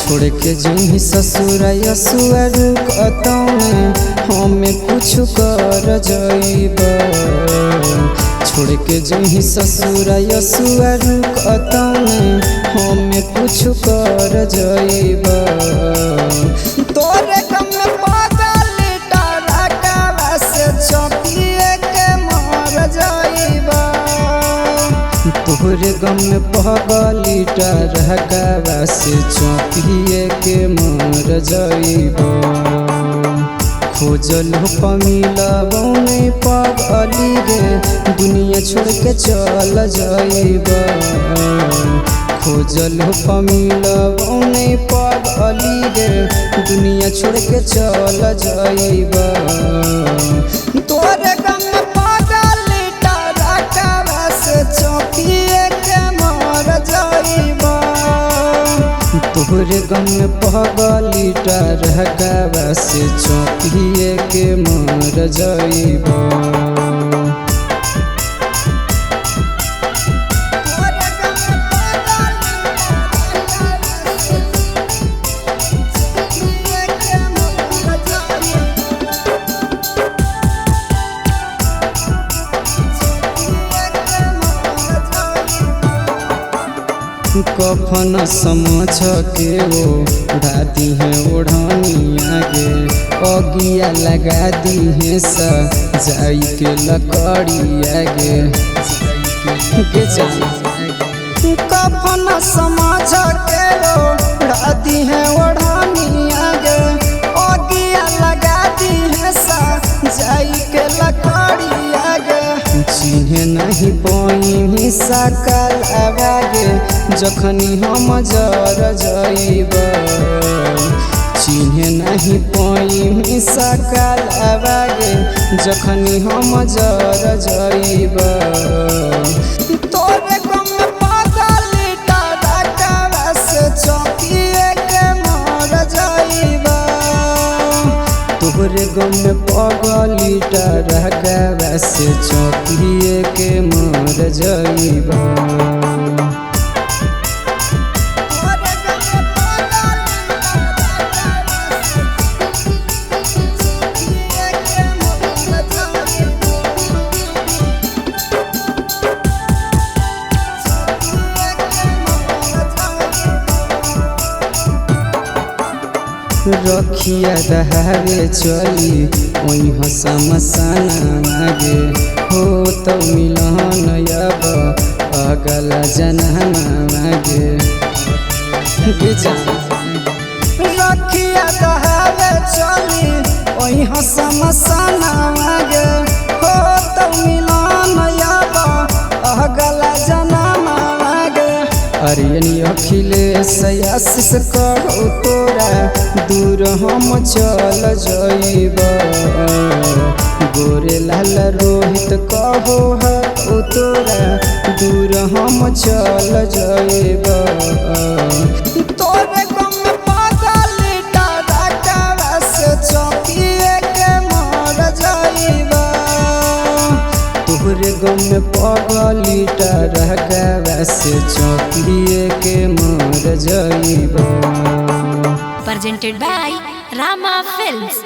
छोड़ के जही ससुर यसुअर कतौने हमें कुछ कर जाइब। छोड़ के जही ससुर यसुअर कतौने हमें कुछ कर जाइब। तोरे गम में पागल डरा से चौकिए के मर जाइब। तोहरे गम में पगली टरहकावा से चौकिए के मर जाइब। खोजल पमिलबो नहीं पगली रे दुनिया छोड़ के चल जाइब। खोजल पमिलबो नहीं पगली रे दुनिया छोड़ के चल जाइब। तोरे गम में पगली टरहकावा से चौकिए के मर जाइब। तोहरे गम में पगली टरहकावा से चौकिए के मर जाइब। कफन समझ के वो उड़ाती है ओढ़नी आगे अगिया लगा दी है सजाई के लकड़ी आगे। कफन समझ के वो उड़ाती है ओढ़नी आगे अगिया लगा दी है सजाई के लकड़ी आगे। चिन्हे नहीं पाई सकल आवागे जखनी हम जर जाइब। चिन्हे नहीं पाई सकल आवागे जखनी हम जर जाइब। तोरे गम में पगली टरहकावा से चौकिए के मर जाइब। तोहरे गम में पगली टरहकावा से चौकिए के मर जाइब। रखिया दहावे चली वही हसमसाना मागे हो तो मिलन अब अगला जन्म मागे। रखिया दहावे चली वही हसमसाना मागे हो तो मिलन अब अगला जन्म मागे। अरे अखिलेश आशीष कहो तोरा दूर हम चल जाइब। गोरे लाल रोहित कहो हो तोरा दूर हम चल जाइब। तोरे गम में पगली टरहकावा से चौकिए के मर जाइब। तोहरे गम में पगली टरहकावा से चौकिए के मर जाइब। Presented by Rama Films.